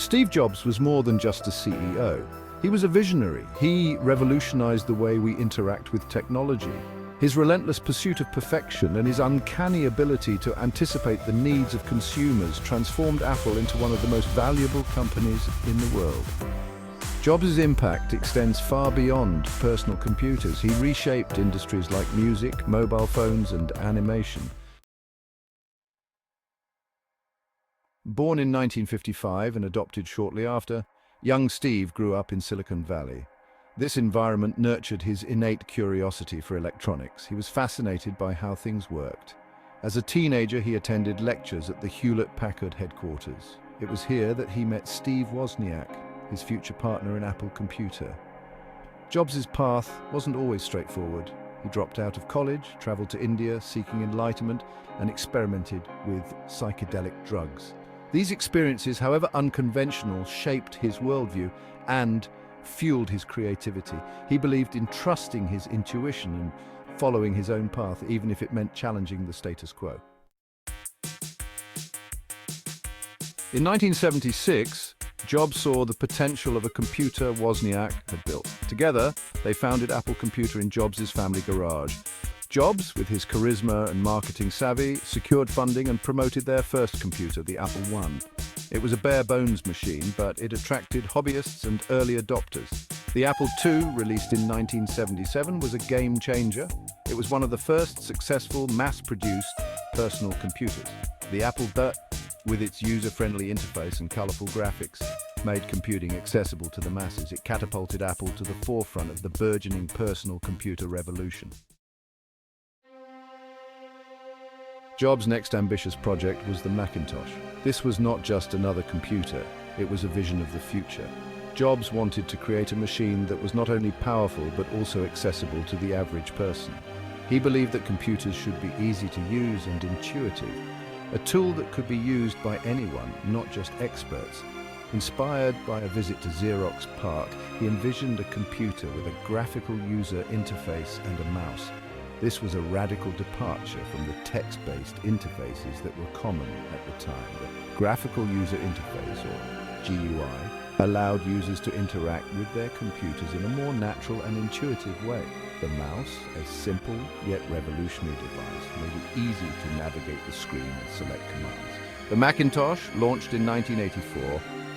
Steve Jobs was more than just a CEO. He was a visionary. He revolutionized the way we interact with technology. His relentless pursuit of perfection and his uncanny ability to anticipate the needs of consumers transformed Apple into one of the most valuable companies in the world. Jobs' impact extends far beyond personal computers. He reshaped industries like music, mobile phones, and animation. Born in 1955 and adopted shortly after, young Steve grew up in Silicon Valley. This environment nurtured his innate curiosity for electronics. He was fascinated by how things worked. As a teenager, he attended lectures at the Hewlett-Packard headquarters. It was here that he met Steve Wozniak, his future partner in Apple Computer. Jobs' path wasn't always straightforward. He dropped out of college, traveled to India seeking enlightenment, and experimented with psychedelic drugs. These experiences, however unconventional, shaped his worldview and fueled his creativity. He believed in trusting his intuition and following his own path, even if it meant challenging the status quo. In 1976, Jobs saw the potential of a computer Wozniak had built. Together, they founded Apple Computer in Jobs' family garage. Jobs, with his charisma and marketing savvy, secured funding and promoted their first computer, the Apple I. It was a bare-bones machine, but it attracted hobbyists and early adopters. The Apple II, released in 1977, was a game-changer. It was one of the first successful, mass-produced personal computers. The Apple II, with its user-friendly interface and colorful graphics, made computing accessible to the masses. It catapulted Apple to the forefront of the burgeoning personal computer revolution. Jobs' next ambitious project was the Macintosh. This was not just another computer, it was a vision of the future. Jobs wanted to create a machine that was not only powerful but also accessible to the average person. He believed that computers should be easy to use and intuitive, a tool that could be used by anyone, not just experts. Inspired by a visit to Xerox PARC, he envisioned a computer with a graphical user interface and a mouse. This was a radical departure from the text-based interfaces that were common at the time. The graphical user interface, or GUI, allowed users to interact with their computers in a more natural and intuitive way. The mouse, a simple yet revolutionary device, made it easy to navigate the screen and select commands. The Macintosh, launched in 1984,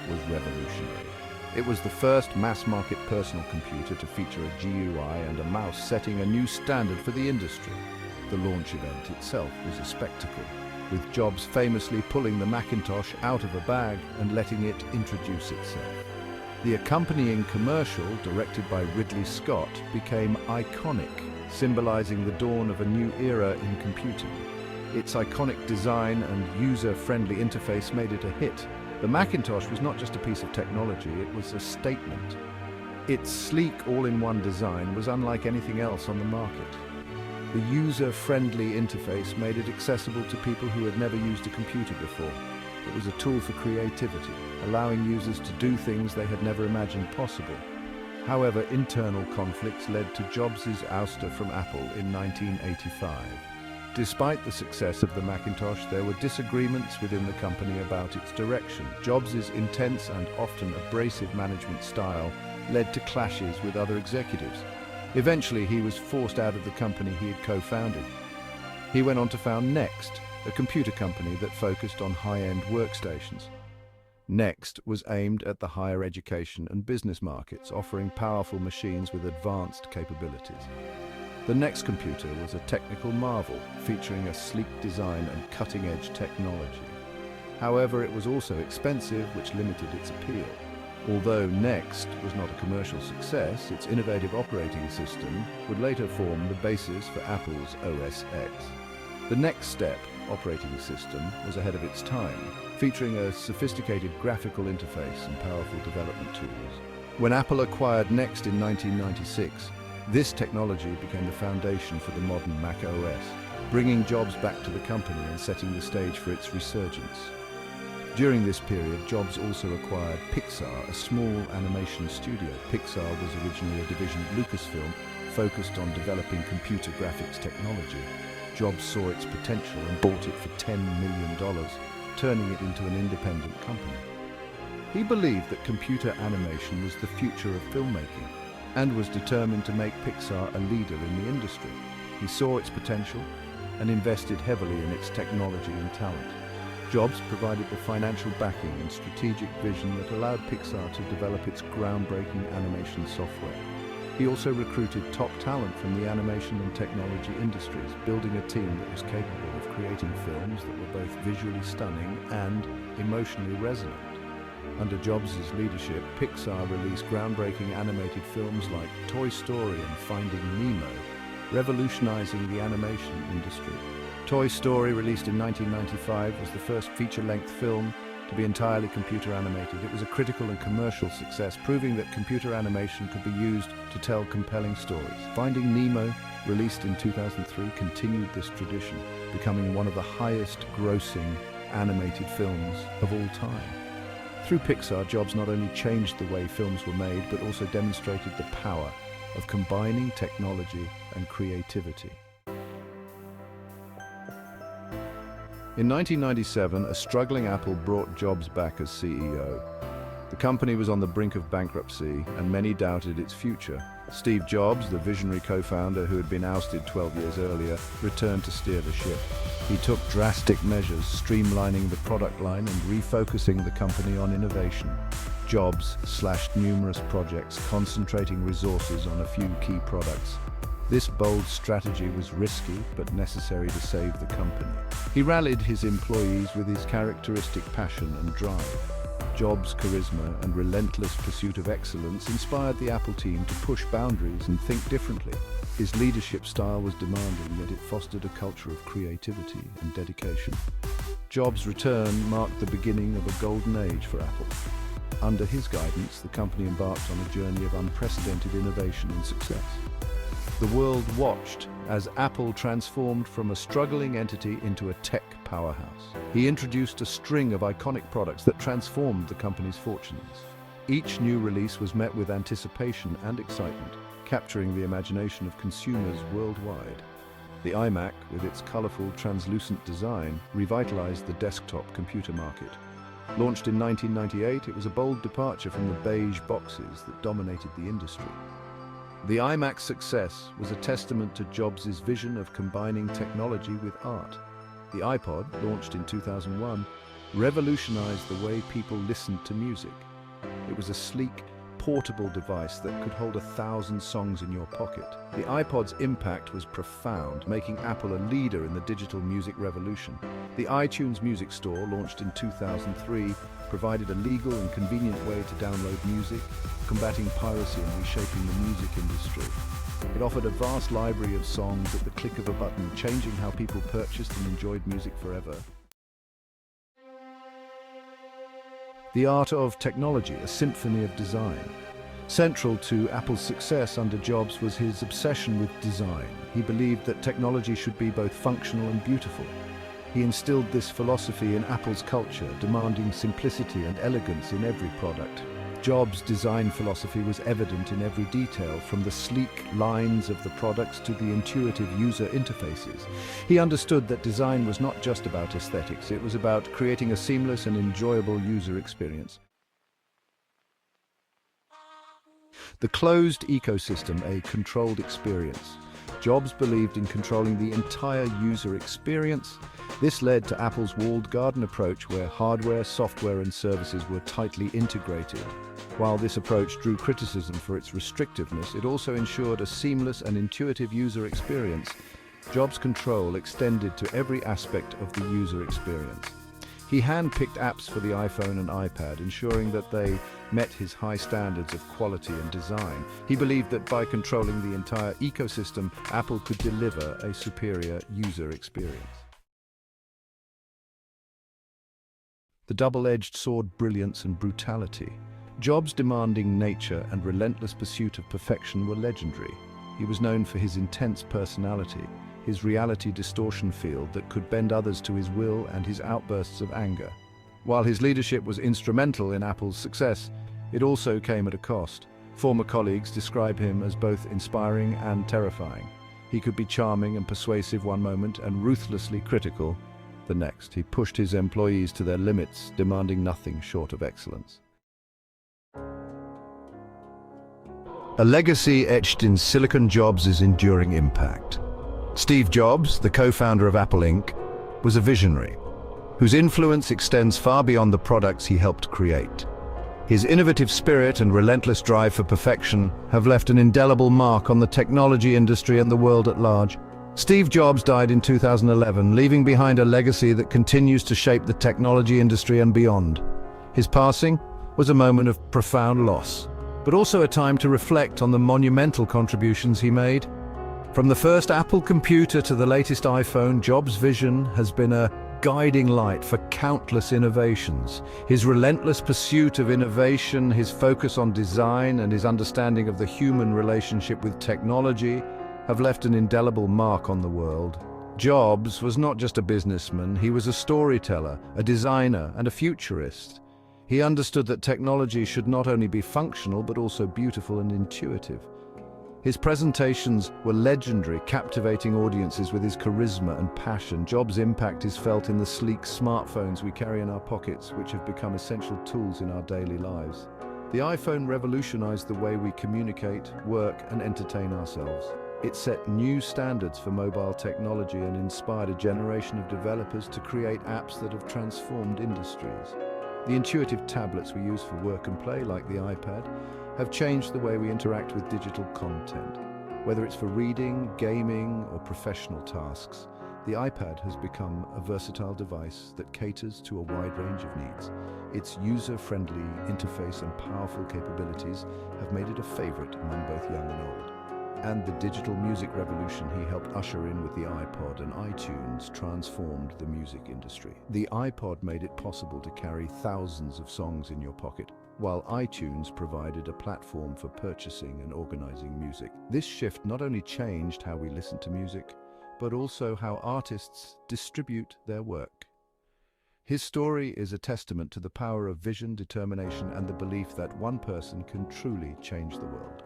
was revolutionary. It was the first mass-market personal computer to feature a GUI and a mouse, setting a new standard for the industry. The launch event itself was a spectacle, with Jobs famously pulling the Macintosh out of a bag and letting it introduce itself. The accompanying commercial, directed by Ridley Scott, became iconic, symbolizing the dawn of a new era in computing. Its iconic design and user-friendly interface made it a hit. The Macintosh was not just a piece of technology, it was a statement. Its sleek all-in-one design was unlike anything else on the market. The user-friendly interface made it accessible to people who had never used a computer before. It was a tool for creativity, allowing users to do things they had never imagined possible. However, internal conflicts led to Jobs' ouster from Apple in 1985. Despite the success of the Macintosh, there were disagreements within the company about its direction. Jobs' intense and often abrasive management style led to clashes with other executives. Eventually, he was forced out of the company he had co-founded. He went on to found Next, a computer company that focused on high-end workstations. Next was aimed at the higher education and business markets, offering powerful machines with advanced capabilities. The Next computer was a technical marvel, featuring a sleek design and cutting-edge technology. However, it was also expensive, which limited its appeal. Although Next was not a commercial success, its innovative operating system would later form the basis for Apple's OS X. The Next Step operating system was ahead of its time, featuring a sophisticated graphical interface and powerful development tools. When Apple acquired Next in 1996, this technology became the foundation for the modern Mac OS, bringing Jobs back to the company and setting the stage for its resurgence. During this period, Jobs also acquired Pixar, a small animation studio. Pixar was originally a division of Lucasfilm, focused on developing computer graphics technology. Jobs saw its potential and bought it for $10 million, turning it into an independent company. He believed that computer animation was the future of filmmaking and was determined to make Pixar a leader in the industry. He saw its potential and invested heavily in its technology and talent. Jobs provided the financial backing and strategic vision that allowed Pixar to develop its groundbreaking animation software. He also recruited top talent from the animation and technology industries, building a team that was capable of creating films that were both visually stunning and emotionally resonant. Under Jobs' leadership, Pixar released groundbreaking animated films like Toy Story and Finding Nemo, revolutionizing the animation industry. Toy Story, released in 1995, was the first feature-length film to be entirely computer animated. It was a critical and commercial success, proving that computer animation could be used to tell compelling stories. Finding Nemo, released in 2003, continued this tradition, becoming one of the highest-grossing animated films of all time. Through Pixar, Jobs not only changed the way films were made, but also demonstrated the power of combining technology and creativity. In 1997, a struggling Apple brought Jobs back as CEO. The company was on the brink of bankruptcy, and many doubted its future. Steve Jobs, the visionary co-founder who had been ousted 12 years earlier, returned to steer the ship. He took drastic measures, streamlining the product line and refocusing the company on innovation. Jobs slashed numerous projects, concentrating resources on a few key products. This bold strategy was risky but necessary to save the company. He rallied his employees with his characteristic passion and drive. Jobs' charisma and relentless pursuit of excellence inspired the Apple team to push boundaries and think differently. His leadership style was demanding, yet it fostered a culture of creativity and dedication. Jobs' return marked the beginning of a golden age for Apple. Under his guidance, the company embarked on a journey of unprecedented innovation and success. The world watched as Apple transformed from a struggling entity into a tech powerhouse. He introduced a string of iconic products that transformed the company's fortunes. Each new release was met with anticipation and excitement, capturing the imagination of consumers worldwide. The iMac, with its colorful, translucent design, revitalized the desktop computer market. Launched in 1998, it was a bold departure from the beige boxes that dominated the industry. The iMac's success was a testament to Jobs' vision of combining technology with art. The iPod, launched in 2001, revolutionized the way people listened to music. It was a sleek, portable device that could hold 1,000 songs in your pocket. The iPod's impact was profound, making Apple a leader in the digital music revolution. The iTunes Music Store, launched in 2003, provided a legal and convenient way to download music, combating piracy and reshaping the music industry. It offered a vast library of songs at the click of a button, changing how people purchased and enjoyed music forever. The art of technology, a symphony of design. Central to Apple's success under Jobs was his obsession with design. He believed that technology should be both functional and beautiful. He instilled this philosophy in Apple's culture, demanding simplicity and elegance in every product. Jobs' design philosophy was evident in every detail, from the sleek lines of the products to the intuitive user interfaces. He understood that design was not just about aesthetics, it was about creating a seamless and enjoyable user experience. The closed ecosystem, a controlled experience. Jobs believed in controlling the entire user experience. This led to Apple's walled garden approach, where hardware, software, and services were tightly integrated. While this approach drew criticism for its restrictiveness, it also ensured a seamless and intuitive user experience. Jobs' control extended to every aspect of the user experience. He hand-picked apps for the iPhone and iPad, ensuring that they met his high standards of quality and design. He believed that by controlling the entire ecosystem, Apple could deliver a superior user experience. The double-edged sword, brilliance and brutality. Jobs' demanding nature and relentless pursuit of perfection were legendary. He was known for his intense personality, his reality distortion field that could bend others to his will, and his outbursts of anger. While his leadership was instrumental in Apple's success, it also came at a cost. Former colleagues describe him as both inspiring and terrifying. He could be charming and persuasive one moment and ruthlessly critical the next. He pushed his employees to their limits, demanding nothing short of excellence. A legacy etched in Silicon Jobs' enduring impact. Steve Jobs, the co-founder of Apple Inc., was a visionary whose influence extends far beyond the products he helped create. His innovative spirit and relentless drive for perfection have left an indelible mark on the technology industry and the world at large. Steve Jobs died in 2011, leaving behind a legacy that continues to shape the technology industry and beyond. His passing was a moment of profound loss, but also a time to reflect on the monumental contributions he made. From the first Apple computer to the latest iPhone, Jobs' vision has been a guiding light for countless innovations. His relentless pursuit of innovation, his focus on design, and his understanding of the human relationship with technology have left an indelible mark on the world. Jobs was not just a businessman, he was a storyteller, a designer, and a futurist. He understood that technology should not only be functional, but also beautiful and intuitive. His presentations were legendary, captivating audiences with his charisma and passion. Jobs' impact is felt in the sleek smartphones we carry in our pockets, which have become essential tools in our daily lives. The iPhone revolutionized the way we communicate, work, and entertain ourselves. It set new standards for mobile technology and inspired a generation of developers to create apps that have transformed industries. The intuitive tablets we use for work and play, like the iPad, have changed the way we interact with digital content. Whether it's for reading, gaming, or professional tasks, the iPad has become a versatile device that caters to a wide range of needs. Its user-friendly interface and powerful capabilities have made it a favorite among both young and old. And the digital music revolution he helped usher in with the iPod and iTunes transformed the music industry. The iPod made it possible to carry thousands of songs in your pocket, while iTunes provided a platform for purchasing and organizing music. This shift not only changed how we listen to music, but also how artists distribute their work. His story is a testament to the power of vision, determination, and the belief that one person can truly change the world.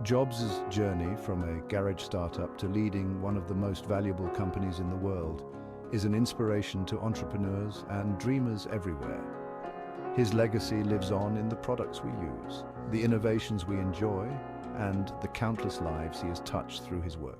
Jobs' journey from a garage startup to leading one of the most valuable companies in the world is an inspiration to entrepreneurs and dreamers everywhere. His legacy lives on in the products we use, the innovations we enjoy, and the countless lives he has touched through his work.